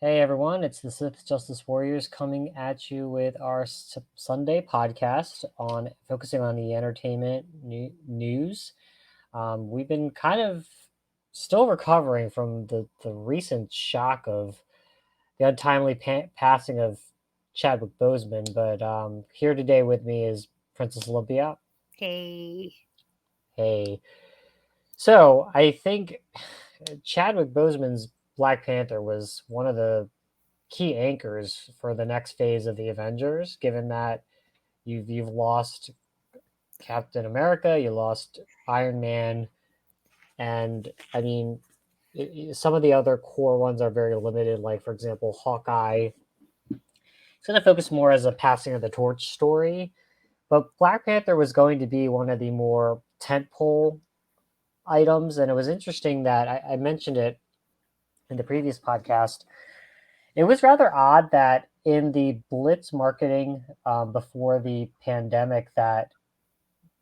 Hey everyone, it's the Sith Justice Warriors coming at you with our Sunday podcast on focusing on the entertainment news. We've been kind of still recovering from the recent shock of the untimely passing of Chadwick Boseman, but here today with me is Princess Lumpia. Hey. Hey, so I think Chadwick Boseman's Black Panther was one of the key anchors for the next phase of the Avengers, given that you've lost Captain America, you lost Iron Man, and I mean some of the other core ones are very limited. Like for example, Hawkeye. It's going to focus more as a passing of the torch story, but Black Panther was going to be one of the more tentpole items, and it was interesting that I mentioned it in the previous podcast. It was rather odd that in the Blitz marketing before the pandemic, that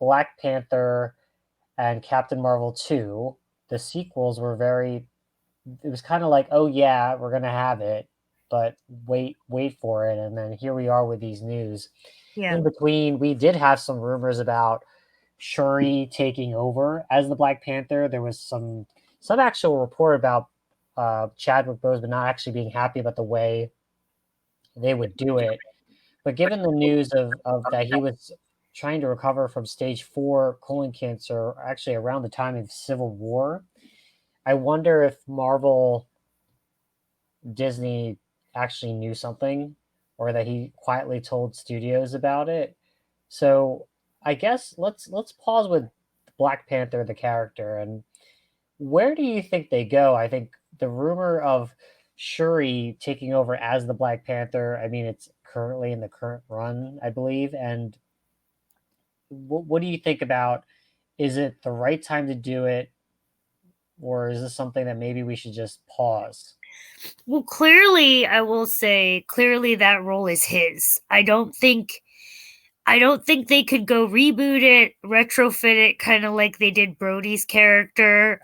Black Panther and Captain Marvel 2, the sequels were very, it was kind of like, oh yeah, we're going to have it, but wait for it. And then here we are with these news. Yeah. In between, we did have some rumors about Shuri taking over as the Black Panther. There was some actual report about Chadwick Boseman not actually being happy about the way they would do it. But given the news of that he was trying to recover from stage 4 colon cancer, actually around the time of Civil War, I wonder if Marvel, Disney actually knew something, or that he quietly told studios about it. So I guess let's pause with Black Panther, the character, and where do you think they go? I think the rumor of Shuri taking over as the Black Panther, I mean, it's currently in the current run, I believe. And what do you think about, is it the right time to do it? Or is this something that maybe we should just pause? Well, clearly, I will say, clearly that role is his. I don't think they could go reboot it, retrofit it kind of like they did Brody's character,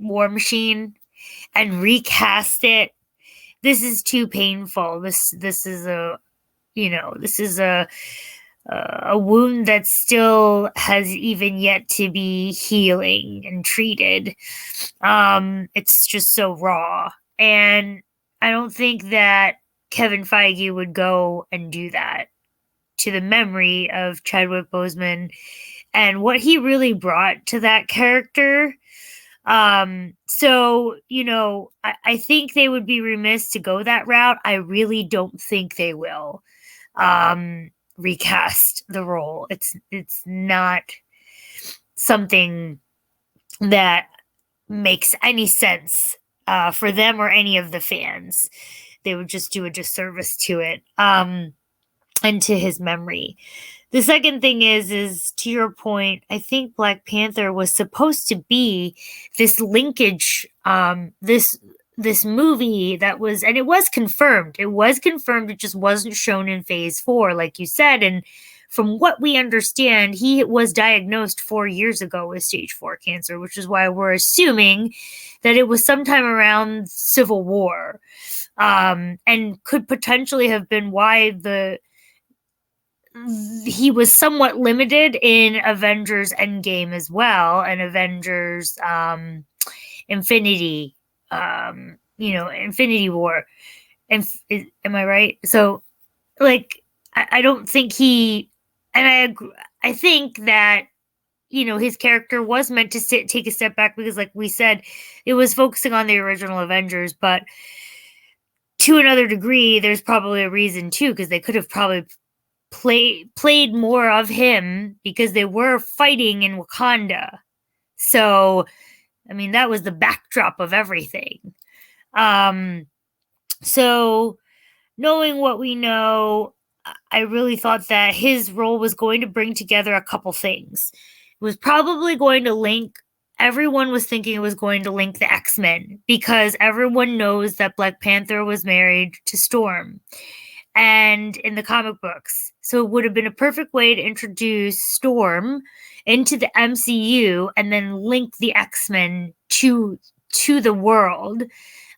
War Machine, and recast it. This is too painful. This is a wound that still has even yet to be healing and treated. It's just so raw. And I don't think that Kevin Feige would go and do that to the memory of Chadwick Boseman and what he really brought to that character. I think they would be remiss to go that route. I really don't think they will. Recast the role. It's not something that makes any sense for them or any of the fans. They would just do a disservice to it and to his memory. The second thing is to your point, I think Black Panther was supposed to be this linkage, this movie that was, and it was confirmed. It was confirmed. It just wasn't shown in Phase 4, like you said. And from what we understand, he was diagnosed 4 years ago with stage 4 cancer, which is why we're assuming that it was sometime around Civil War, and could potentially have been why he was somewhat limited in Avengers Endgame as well, and Avengers Infinity Infinity War. And am I right? So, like, I don't think he, and I think that his character was meant to take a step back because, like we said, it was focusing on the original Avengers, but to another degree, there's probably a reason too, because they could have probably played more of him because they were fighting in Wakanda. So, I mean, that was the backdrop of everything. So knowing what we know, I really thought that his role was going to bring together a couple things. It was probably going to link, everyone was thinking it was going to link the X-Men because everyone knows that Black Panther was married to Storm and in the comic books. So it would have been a perfect way to introduce Storm into the MCU and then link the X-Men to the world.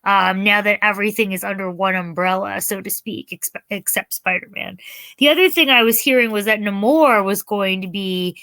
now that everything is under one umbrella, so to speak, except Spider-Man. The other thing I was hearing was that Namor was going to be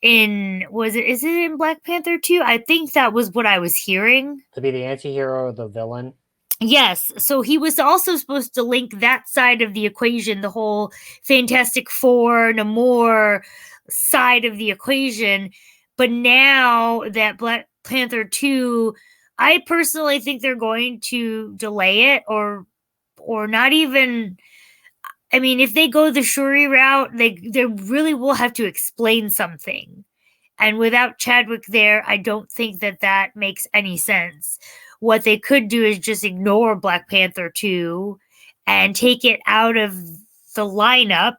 in, is it in Black Panther 2? I think that was what I was hearing. To be the anti-hero or the villain. Yes, so he was also supposed to link that side of the equation, the whole Fantastic Four, Namor side of the equation. But now that Black Panther 2, I personally think they're going to delay it or not even. I mean, if they go the Shuri route, they really will have to explain something. And without Chadwick there, I don't think that that makes any sense. What they could do is just ignore Black Panther 2 and take it out of the lineup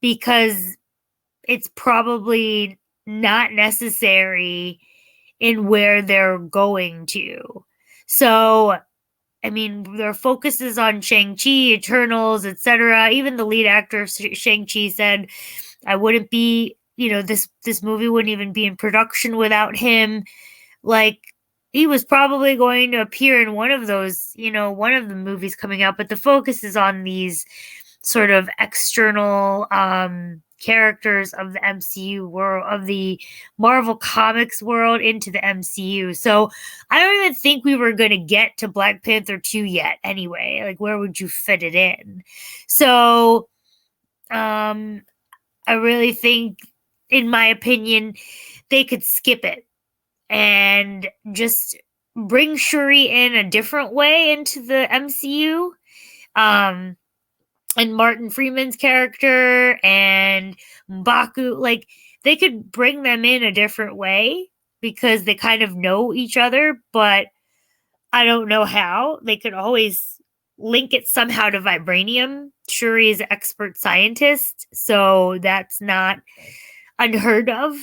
because it's probably not necessary in where they're going to. So, I mean, their focus is on Shang-Chi, Eternals, etc. Even the lead actor, Shang-Chi, said, I wouldn't be, this movie wouldn't even be in production without him. Like, he was probably going to appear in one of those, one of the movies coming out, but the focus is on these sort of external characters of the MCU world, of the Marvel Comics world into the MCU. So I don't even think we were going to get to Black Panther 2 yet anyway. Like, where would you fit it in? So I really think, in my opinion, they could skip it and just bring Shuri in a different way into the MCU. And Martin Freeman's character and M'Baku, like, they could bring them in a different way because they kind of know each other, but I don't know how. They could always link it somehow to vibranium. Shuri is an expert scientist, so that's not unheard of.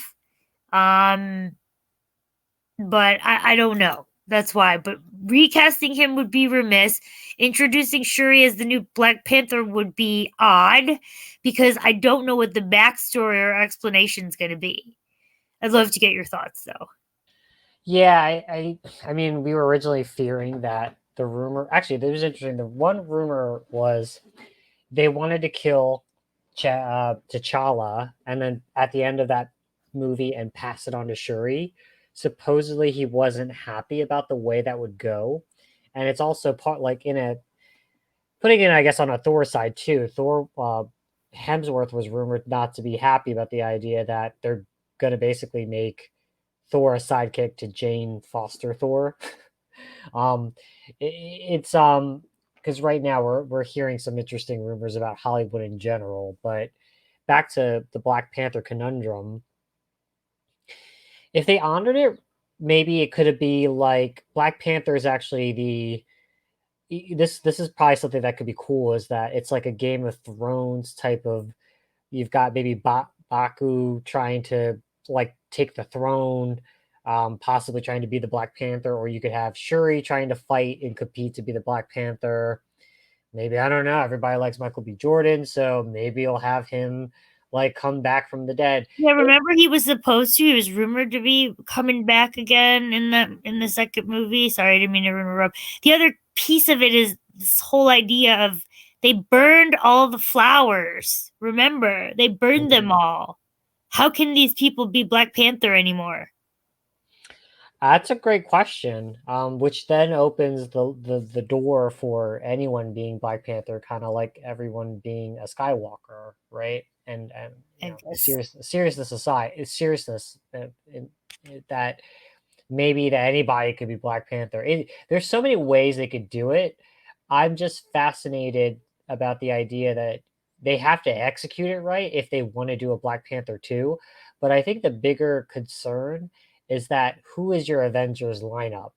But I don't know. That's why. But recasting him would be remiss. Introducing Shuri as the new Black Panther would be odd because I don't know what the backstory or explanation is going to be. I'd love to get your thoughts, though. Yeah, I mean, we were originally fearing that the rumor. Actually, it was interesting. The one rumor was they wanted to kill T'Challa, and then at the end of that movie, and pass it on to Shuri. Supposedly, he wasn't happy about the way that would go, and it's also part like in a putting it, I guess, on a Thor side too. Thor Hemsworth was rumored not to be happy about the idea that they're going to basically make Thor a sidekick to Jane Foster Thor. um, it's because right now we're hearing some interesting rumors about Hollywood in general, but back to the Black Panther conundrum. If they honored it, maybe it could be like Black Panther is actually this is probably something that could be cool, is that it's like a Game of Thrones type of, you've got maybe Baku trying to like take the throne, possibly trying to be the Black Panther, or you could have Shuri trying to fight and compete to be the Black Panther. Maybe, I don't know. Everybody likes Michael B. Jordan, so maybe you'll have him like come back from the dead. Yeah, remember he was supposed to. He was rumored to be coming back again in the second movie. Sorry, I didn't mean to interrupt. The other piece of it is this whole idea of they burned all the flowers. Remember, they burned them all. How can these people be Black Panther anymore? That's a great question, which then opens the door for anyone being Black Panther, kind of like everyone being a Skywalker, right? And I you know, guess. seriousness aside, it's seriousness that maybe that anybody could be Black Panther. There's so many ways they could do it. I'm just fascinated about the idea that they have to execute it right if they want to do a Black Panther 2. But I think the bigger concern is that who is your Avengers lineup?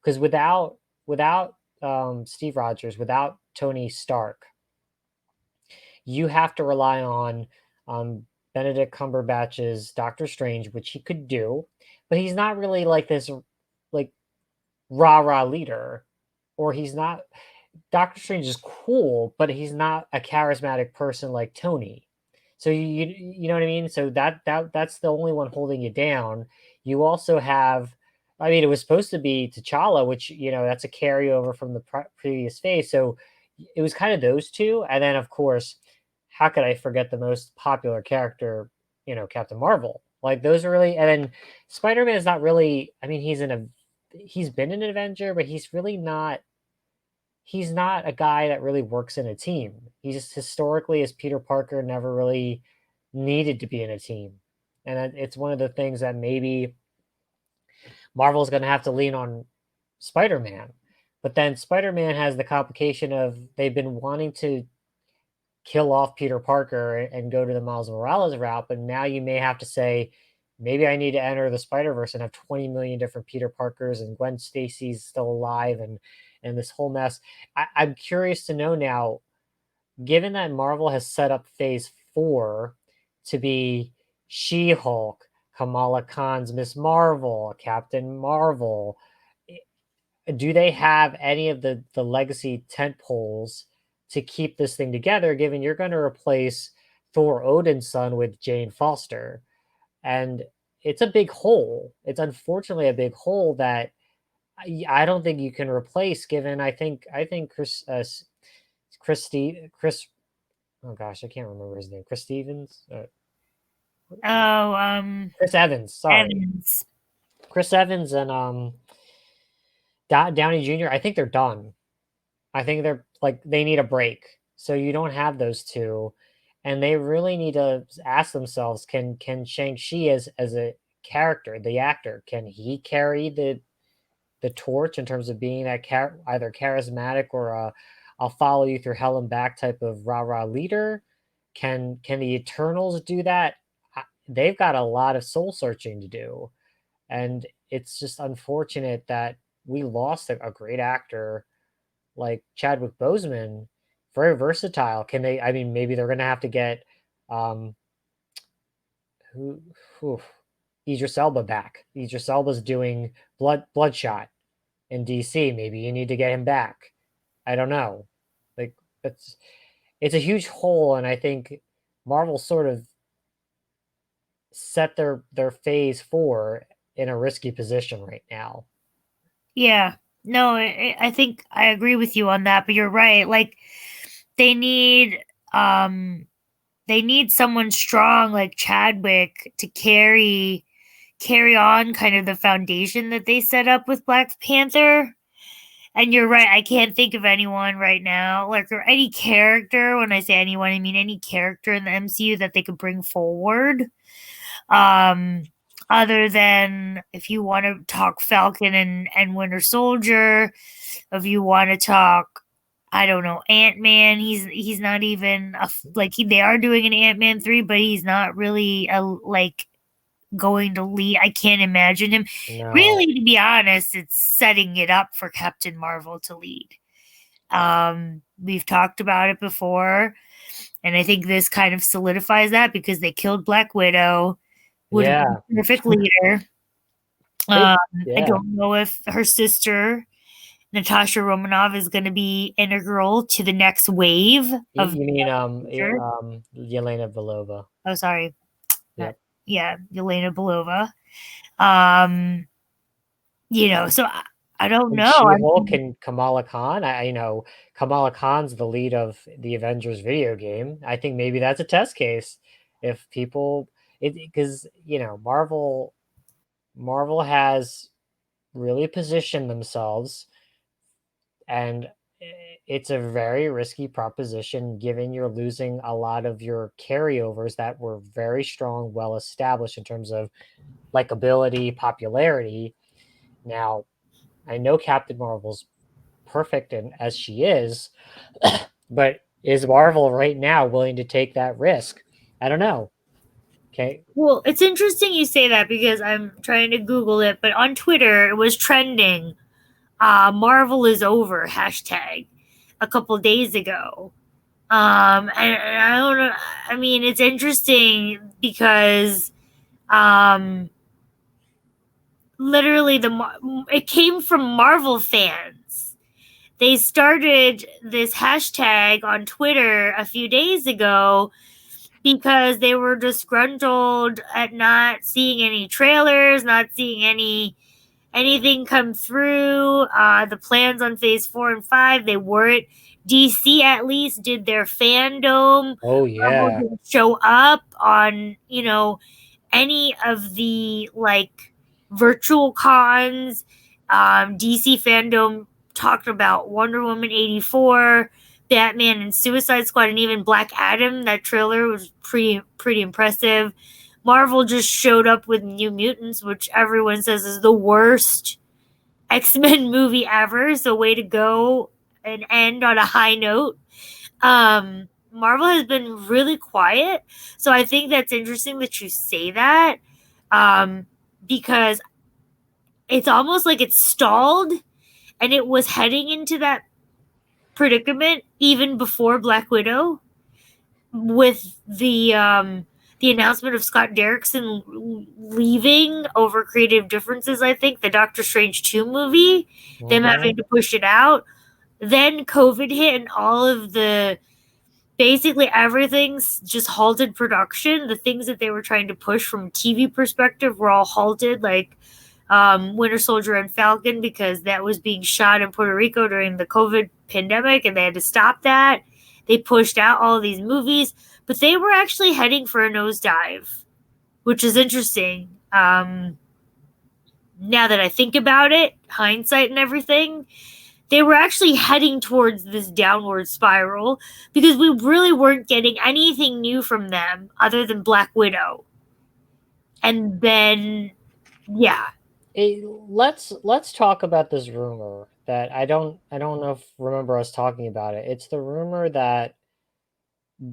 Because without Steve Rogers, without Tony Stark, you have to rely on Benedict Cumberbatch's Doctor Strange, which he could do, but he's not really like this like rah rah leader, or he's not. Doctor Strange is cool, but he's not a charismatic person like Tony. So you know what I mean? So that's the only one holding you down. You also have I mean, it was supposed to be T'Challa, which, that's a carryover from the previous phase. So it was kind of those two. And then, of course, how could I forget the most popular character, Captain Marvel? Like those are really, and then Spider Man is not really. I mean, he's been an Avenger, but he's really not. He's not a guy that really works in a team. He just historically, as Peter Parker, never really needed to be in a team, and it's one of the things that maybe Marvel's going to have to lean on Spider Man. But then Spider Man has the complication of they've been wanting to kill off Peter Parker and go to the Miles Morales route, but now you may have to say, maybe I need to enter the Spider Verse and have 20 million different Peter Parkers, and Gwen Stacy's still alive, and this whole mess. I'm curious to know now, given that Marvel has set up Phase 4 to be She Hulk, Kamala Khan's Miss Marvel, Captain Marvel, do they have any of the legacy tent poles to keep this thing together, given you're going to replace Thor Odin's son with Jane Foster? And it's a big hole. It's unfortunately a big hole that I don't think you can replace, given I think Chris, oh gosh, I can't remember his name. Chris Stevens? Oh, Chris Evans, sorry. Evans. Chris Evans and Downey Jr., I think they're done. I think they're like they need a break. So you don't have those two, and they really need to ask themselves: Can Shang-Chi as a character, the actor, can he carry the torch in terms of being that either charismatic or I'll follow you through hell and back type of rah rah leader? Can the Eternals do that? They've got a lot of soul searching to do, and it's just unfortunate that we lost a great actor like Chadwick Boseman, very versatile. Can they? I mean, maybe they're going to have to get um, who, who Idris Elba back. Idris Elba's doing Bloodshot in DC. Maybe you need to get him back. I don't know. Like it's a huge hole, and I think Marvel sort of set their phase 4 in a risky position right now. Yeah. No, I think I agree with you on that, but you're right. Like they need someone strong like Chadwick to carry on kind of the foundation that they set up with Black Panther. And you're right, I can't think of anyone right now, like, or any character. When I say anyone, I mean any character in the MCU that they could bring forward. Um, Other than if you want to talk Falcon and Winter Soldier, if you want to talk, I don't know, Ant-Man, he's not even they are doing an Ant-Man 3, but he's not really going to lead. I can't imagine him. No. Really, to be honest, it's setting it up for Captain Marvel to lead. We've talked about it before, and I think this kind of solidifies that because they killed Black Widow. Would have been a perfect leader. I don't know if her sister Natasha Romanoff is going to be integral to the next wave of. You mean Yelena Belova? Oh, sorry. Yep. Yeah, Yelena Belova. So I don't know. She-Hulk and Kamala Khan. Kamala Khan's the lead of the Avengers video game. I think maybe that's a test case. If people, because Marvel has really positioned themselves, and it's a very risky proposition given you're losing a lot of your carryovers that were very strong, well established in terms of likability, popularity. Now, I know Captain Marvel's perfect and as she is, but is Marvel right now willing to take that risk? I don't know. Okay. Well, it's interesting you say that because I'm trying to Google it, but on Twitter it was trending Marvel is over hashtag a couple days ago. And I don't know. I mean, it's interesting because literally it came from Marvel fans. They started this hashtag on Twitter a few days ago because they were disgruntled at not seeing any trailers, not seeing any anything come through. The plans on phase 4 and 5, they weren't. DC at least did their fandom. Oh Marvel yeah. didn't show up on, any of the like virtual cons. DC Fandome talked about Wonder Woman 84, Batman and Suicide Squad, and even Black Adam. That trailer was pretty impressive. Marvel just showed up with New Mutants, which everyone says is the worst X-Men movie ever. So way to go and end on a high note. Marvel has been really quiet. So I think that's interesting that you say that. Because it's almost like it's stalled and it was heading into that predicament even before Black Widow with the announcement of Scott Derrickson leaving over creative differences. I think the Doctor Strange 2 movie, them Hmm. having to push it out. Then COVID hit and all of the basically everything's just halted production. The things that they were trying to push from a TV perspective were all halted, like Winter Soldier and Falcon, because that was being shot in Puerto Rico during the COVID pandemic and they had to stop that. They pushed out all these movies, but they were actually heading for a nosedive, which is interesting. Now that I think about it, hindsight and everything, they were actually heading towards this downward spiral because we really weren't getting anything new from them other than Black Widow. And then, yeah, Let's talk about this rumor that I don't know if remember us talking about it. It's the rumor that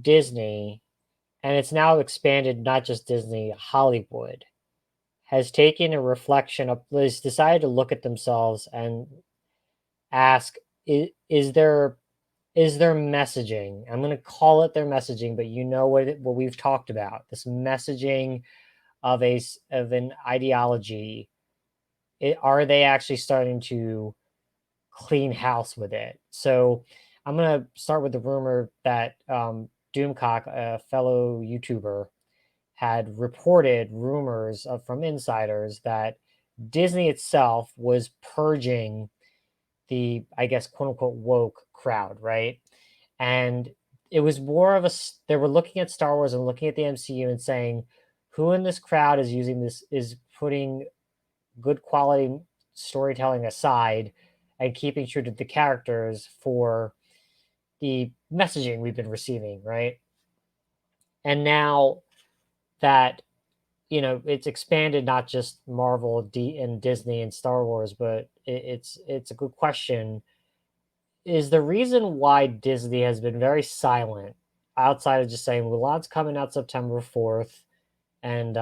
Disney, and it's now expanded, not just Disney, Hollywood has taken a reflection of, has decided to look at themselves and ask, is there messaging? I'm going to call it their messaging, but what we've talked about, this messaging of of an ideology. Are they actually starting to clean house with it? So I'm going to start with the rumor that Doomcock, a fellow YouTuber, had reported rumors from insiders that Disney itself was purging the, I guess, quote unquote woke crowd, right? And it was more of they were looking at Star Wars and looking at the MCU and saying, who in this crowd is using this, is putting good quality storytelling aside and keeping true to the characters for the messaging we've been receiving, right? And now that, it's expanded, not just Marvel, and Disney and Star Wars, but it's a good question. Is the reason why Disney has been very silent, outside of just saying Mulan's coming out September 4th, and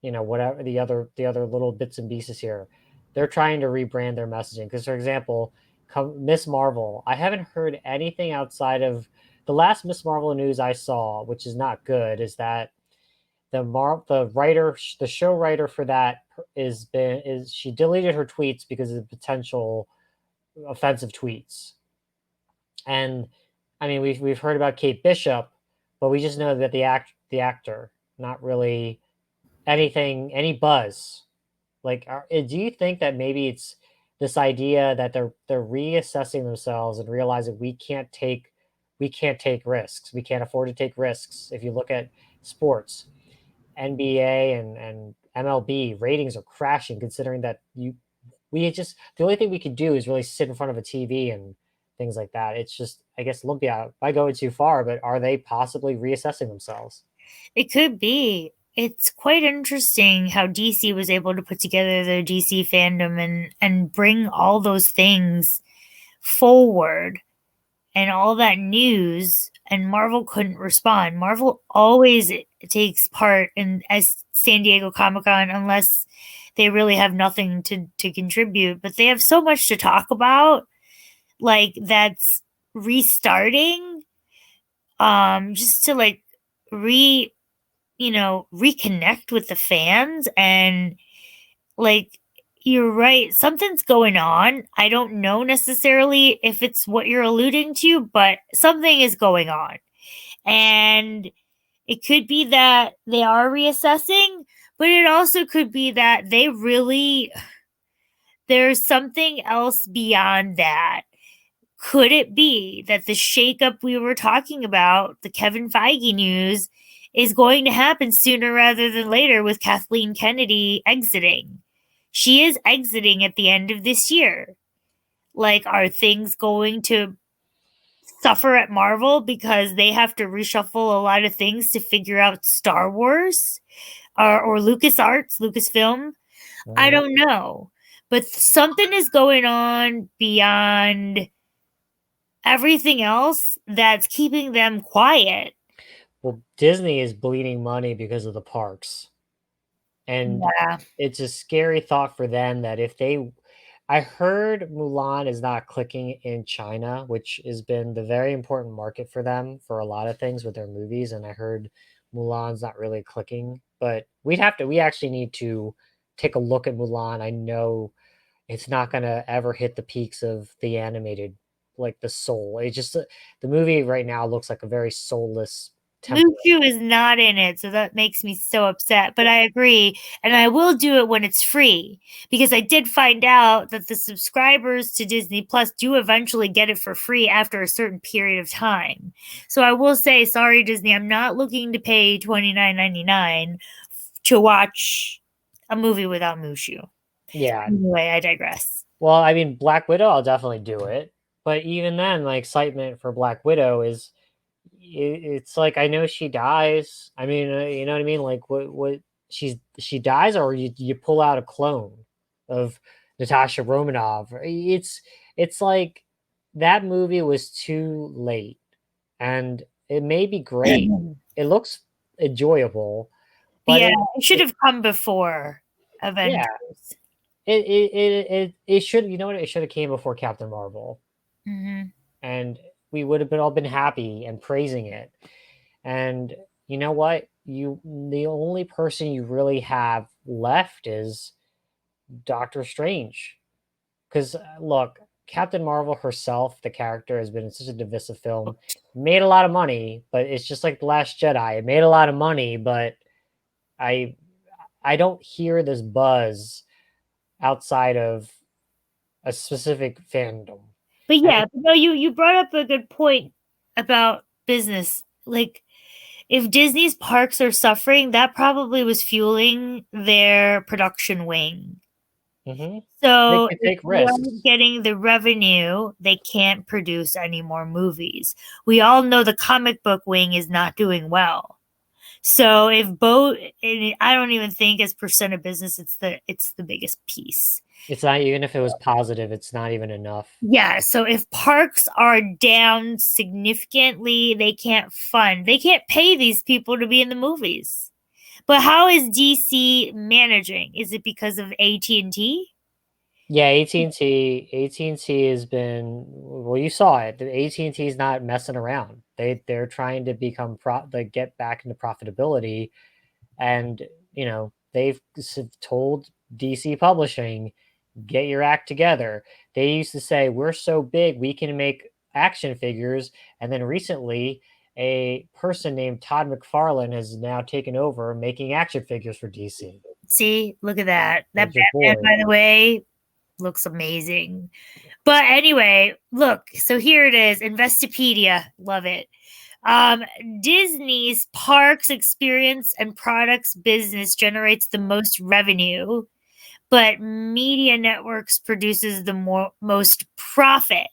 whatever the other little bits and pieces here, they're trying to rebrand their messaging. Because, for example, Miss Marvel, I haven't heard anything outside of the last Miss Marvel news I saw, which is not good, is that the show writer for that is she deleted her tweets because of potential offensive tweets. And I mean, we've heard about Kate Bishop, but we just know that the actor, not really any buzz. Like, do you think that maybe it's this idea that they're reassessing themselves and realizing we can't take risks. We can't afford to take risks. If you look at sports, NBA and MLB ratings are crashing, considering that the only thing we could do is really sit in front of a TV and things like that. It's just, I guess, Lumpia, I go too far, but are they possibly reassessing themselves? it could be. It's quite interesting how DC was able to put together their DC fandom and bring all those things forward and all that news, and Marvel couldn't respond. Marvel always takes part in as San Diego Comic-Con unless they really have nothing to contribute, but they have so much to talk about, like that's restarting, just to like re reconnect with the fans. And like, you're right, something's going on. I don't know necessarily if it's what you're alluding to, but something is going on. And it could be that they are reassessing, but it also could be that they really there's something else beyond that. Could it be that the shakeup we were talking about, the Kevin Feige news, is going to happen sooner rather than later with Kathleen Kennedy exiting? She is exiting at the end of this year. Like, are things going to suffer at Marvel because they have to reshuffle a lot of things to figure out Star Wars or LucasArts, Lucasfilm? I Mhm. don't know. But something is going on beyond everything else that's keeping them quiet. Well, Disney is bleeding money because of the parks, and Yeah. it's a scary thought for them that if they I heard Mulan is not clicking in China, which has been the very important market for them for a lot of things with their movies, and I heard Mulan's not really clicking, but we actually need to take a look at Mulan. I know it's not gonna ever hit the peaks of the animated, like, the soul. It just the movie right now looks like a very soulless template. Mushu is not in it, so that makes me so upset. But I agree, and I will do it when it's free because I did find out that the subscribers to Disney Plus do eventually get it for free after a certain period of time. So I will say, sorry, Disney, I'm not looking to pay $29.99 to watch a movie without Mushu. Yeah. Anyway, I digress. Well, I mean, Black Widow, I'll definitely do it, but even then, my excitement for Black Widow is it's like I know she dies. I mean, you know what I mean? Like she dies, or you pull out a clone of Natasha Romanoff. It's like that movie was too late, and it may be great. It looks enjoyable, but Yeah, it should have come before yeah, Avengers. it should, you know what? It should have came before Captain Marvel, Mhm. and we would have been all been happy and praising it. And you know what? The only person you really have left is Doctor Strange. Because look, Captain Marvel herself, the character, has been in such a divisive film. Made a lot of money, but it's just like The Last Jedi. It made a lot of money, but I I don't hear this buzz outside of a specific fandom. But And yeah, no, you brought up a good point about business. Like, if Disney's parks are suffering, that probably was fueling their production wing. mhm, they So can if take they aren't risks. getting the revenue, they can't produce any more movies. We all know the comic book wing is not doing well. So if both, I don't even think as percent of business, it's the biggest piece. It's not, even if it was positive, it's not even enough. Yeah, so if parks are down significantly, they can't pay these people to be in the movies. But how is DC managing? Is it because of AT&T? Yeah, AT&T has been, well, you saw it. The AT&T is not messing around. They're trying to become like get back into profitability, and they've told DC Publishing, get your act together. They used to say, we're so big we can make action figures, and then recently a person named Todd McFarlane has now taken over making action figures for DC. See, look at that. That That's your Batman, boy. by the way, looks amazing. But anyway, look, so here it is, Investopedia. Love it. Um, Disney's parks experience and products business generates the most revenue, but media networks produces the most profit.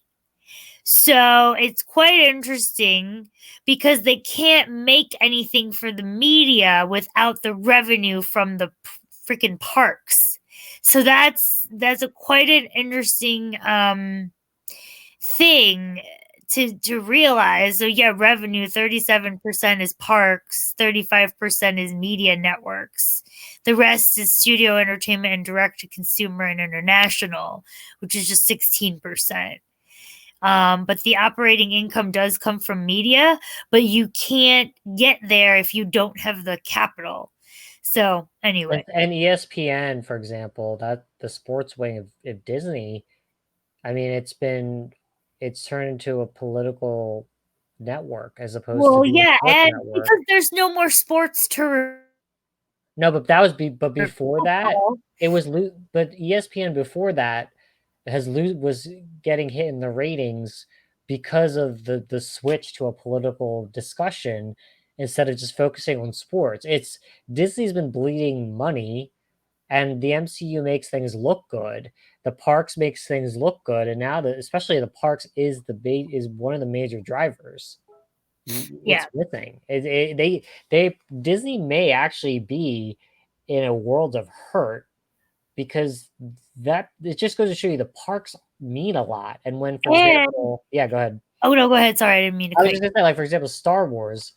So it's quite interesting because they can't make anything for the media without the revenue from the freaking parks. So that's a quite an interesting thing to realize. So yeah, revenue 37% is parks, 35% is media networks. The rest is studio entertainment and direct to consumer and international, which is just 16%. But the operating income does come from media, but you can't get there if you don't have the capital. So anyway, And ESPN, for example, that the sports wing of Disney, I mean, it's turned into a political network as opposed to well, being a yeah, sports and network. because there's no more sports to No, but that was but Or before that, football. it was but ESPN before that was getting hit in the ratings because of the switch to a political discussion instead of just focusing on sports. It's Disney's been bleeding money and the MCU makes things look good. The parks makes things look good, and now especially the parks is one of the major drivers. Yeah. It's missing. They Disney may actually be in a world of hurt because that it just goes to show you the parks mean a lot. And when, for And example, yeah, go ahead. oh no, go ahead. Sorry, I didn't mean to I was cut just you. gonna say, like for example, Star Wars.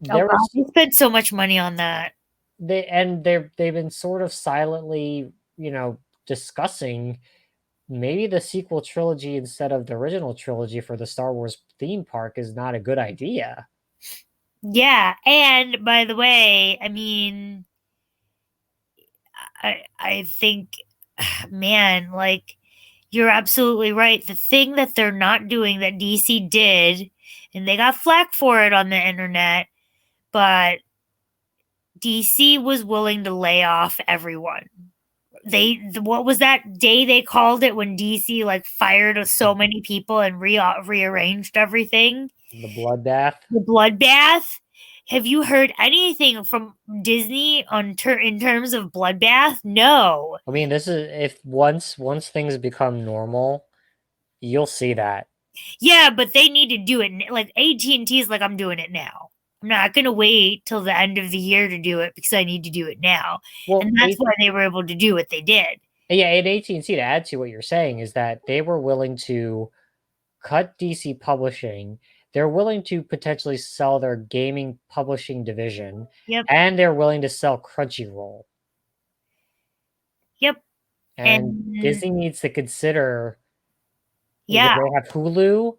Oh There God, was we spent so much money on that. they've been sort of silently, discussing maybe the sequel trilogy instead of the original trilogy for the Star Wars theme park is not a good idea. Yeah, and by the way, I mean, I think, man, like you're absolutely right. The thing that they're not doing that DC did, and they got flack for it on the internet, but DC was willing to lay off everyone. What was that day they called it when DC like fired so many people and rearranged everything? The bloodbath. The bloodbath. Have you heard anything from Disney in terms of bloodbath? No. I mean, this is if once things become normal, you'll see that. Yeah, but they need to do it like AT&T is like I'm doing it now. I'm not going to wait till the end of the year to do it because I need to do it now. Well, And that's why they were able to do what they did. yeah, at AT&T, to add to what you're saying, is that they were willing to cut DC Publishing. They're willing to potentially sell their gaming publishing division, Yep. and they're willing to sell Crunchyroll. Yep. And And Disney needs to consider yeah. they have Hulu,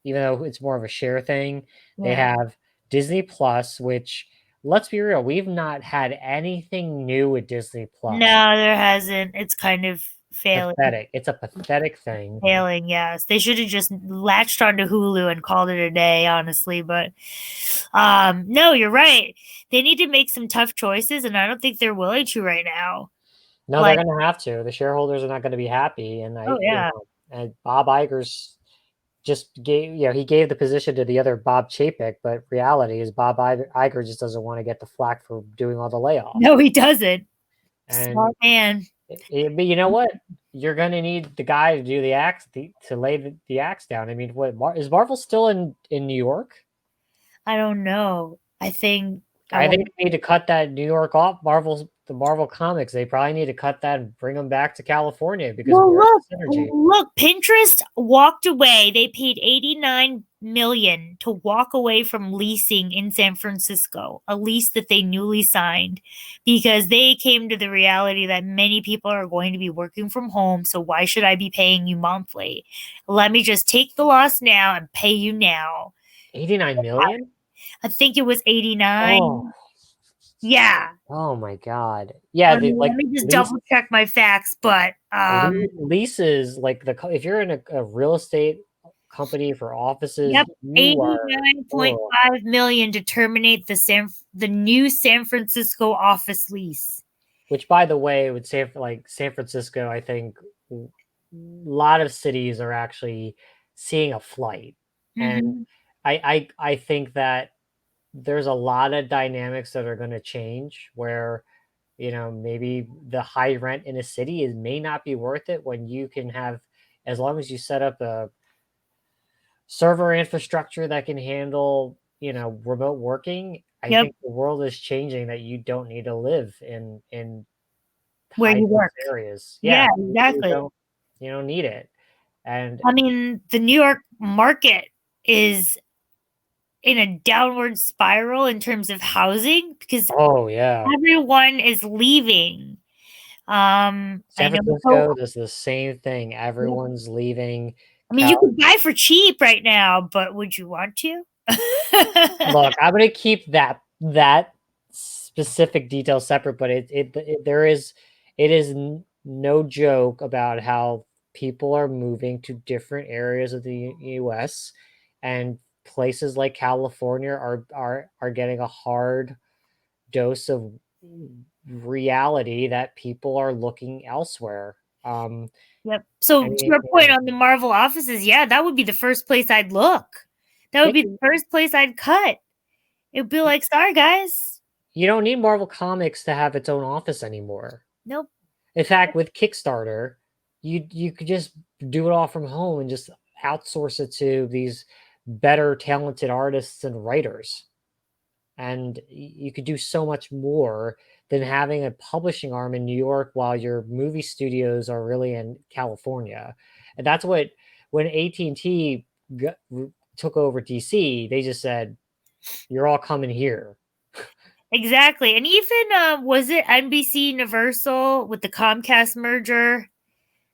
even though it's more of a share thing. They Yeah. have Disney Plus, which let's be real, we've not had anything new with Disney Plus. No, there hasn't. It's kind of failing. Pathetic. It's a pathetic thing. Failing, yes. They should have just latched onto Hulu and called it a day, honestly. But no, you're right. They need to make some tough choices, and I don't think they're willing to right now. No, they're Like, gonna have to. The shareholders are not gonna be happy, and oh yeah. and Bob Iger's just gave, he gave the position to the other Bob Chapek, but reality is Bob Iger just doesn't want to get the flack for doing all the layoffs. No, he doesn't. And Smart man. but you know what? You're gonna need the guy to do the axe to lay the axe down. I mean, is Marvel still in New York? I don't know. I think I I think want. they need to cut that New York off. The Marvel comics. They probably need to cut that and bring them back to California because Well, where's the synergy? look. Pinterest walked away. They paid 89 million to walk away from leasing in San Francisco, a lease that they newly signed, because they came to the reality that many people are going to be working from home. So why should I be paying you monthly? Let me just take the loss now and pay you now. 89 million? I think it was Oh, 89. Yeah. oh my God. Yeah, Let me just lease double check my facts, but leases like if you're in a real estate company for offices, yep, you are 89.5 million to terminate the new San Francisco office lease. which by the way would say for like San Francisco, I think a lot of cities are actually seeing a flight. And Mm-hmm. I think that there's a lot of dynamics that are going to change where maybe the high rent in a city may not be worth it when you can have, as long as you set up a server infrastructure that can handle remote working. I Yep, think the world is changing that you don't need to live in where high you work. areas. Yeah, Yeah, you exactly. don't need it. And I mean, the New York market is in a downward spiral in terms of housing because oh yeah, everyone is leaving. San I know. Oh, Francisco does the same thing. yep. Everyone's leaving. I mean, you could buy for cheap right now, but would you want to? Look, I'm gonna keep that specific detail separate, but it is no joke about how people are moving to different areas of the U.S. and places like California are getting a hard dose of reality that people are looking elsewhere. Yep. So I to mean, your point on the Marvel offices, yeah, that would be the first place I'd look. That would yeah, be the first place I'd cut. It'd be like, sorry guys. you don't need Marvel Comics to have its own office anymore. Nope. In fact, with Kickstarter, you could just do it all from home and just outsource it to these better talented artists and writers. And you could do so much more than having a publishing arm in New York while your movie studios are really in California. And that's what when AT&T took over DC, they just said, "You're all coming here." Exactly. And even was it NBC Universal with the Comcast merger?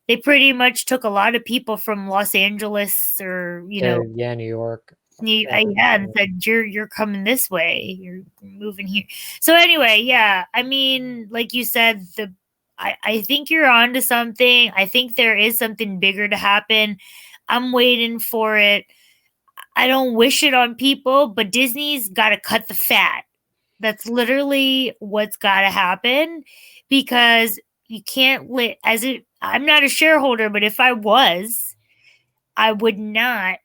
They pretty much took a lot of people from Los Angeles or, To yeah, New York. yeah, and said you're coming this way. You're moving here. So anyway, yeah. I mean, like you said, I think you're on to something. I think there is something bigger to happen. I'm waiting for it. I don't wish it on people, but Disney's got to cut the fat. That's literally what's got to happen because you can't let as it. I'm not a shareholder, but if I was, I would not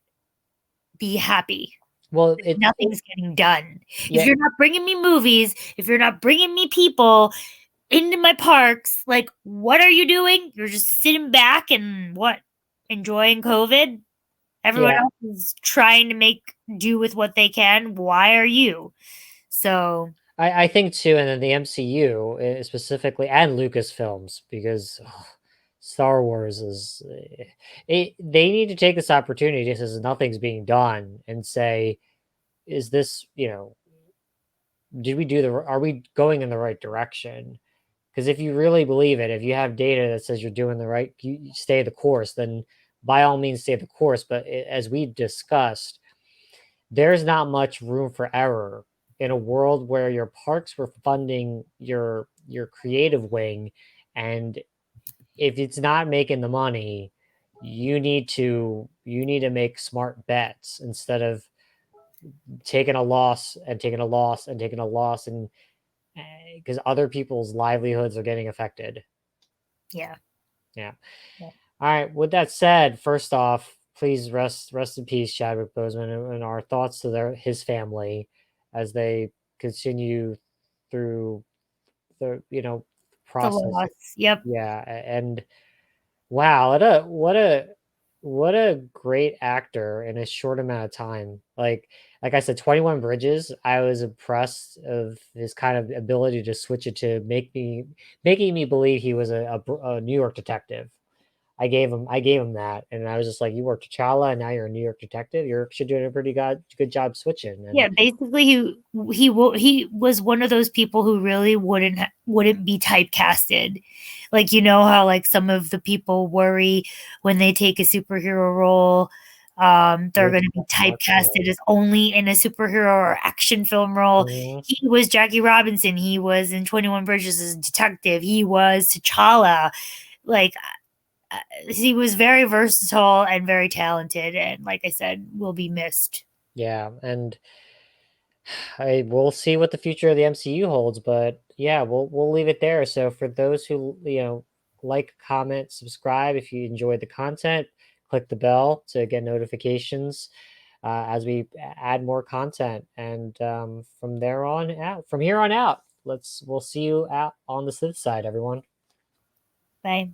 be happy. Well, Nothing's getting done. If yeah, you're not bringing me movies, if you're not bringing me people into my parks, like what are you doing? You're just sitting back and what? Enjoying COVID? Everyone yeah. else is trying to make do with what they can. Why are you? So, I think too, and then the MCU specifically, and Lucasfilms, because Star Wars is they need to take this opportunity just as nothing's being done and say, is this, did we do the are we going in the right direction? Because if you really believe it, if you have data that says you're doing the right, you stay the course, then by all means stay the course. But as we discussed, there's not much room for error in a world where your parks were funding your creative wing, and if it's not making the money, you need to make smart bets instead of taking a loss and taking a loss and taking a loss, and because other people's livelihoods are getting affected. yeah. Yeah. Yeah. All right. With that said, first off, please rest in peace, Chadwick Boseman, and our thoughts to his family as they continue through the The process. loss. Yep. Yeah, and wow, what a great actor in a short amount of time. Like I said, 21 Bridges. I was impressed of his kind of ability to switch it to making me believe he was a New York detective. I gave him that, and I was just like, "You were T'Challa, and now you're a New York detective. You're should doing a pretty good job switching." And Yeah, basically he was one of those people who really wouldn't be typecasted. Like you know how like some of the people worry when they take a superhero role, they're going to be typecasted as only in a superhero or action film role. Mhm. He was Jackie Robinson. He was in 21 Bridges as a detective. He was T'Challa. Like he was very versatile and very talented, and like I said, will be missed. Yeah, and I we'll see what the future of the MCU holds, but yeah, we'll leave it there. So for those who like, comment, subscribe if you enjoyed the content, click the bell to get notifications as we add more content, and from here on out, we'll see you out on the Sith side, everyone. Bye.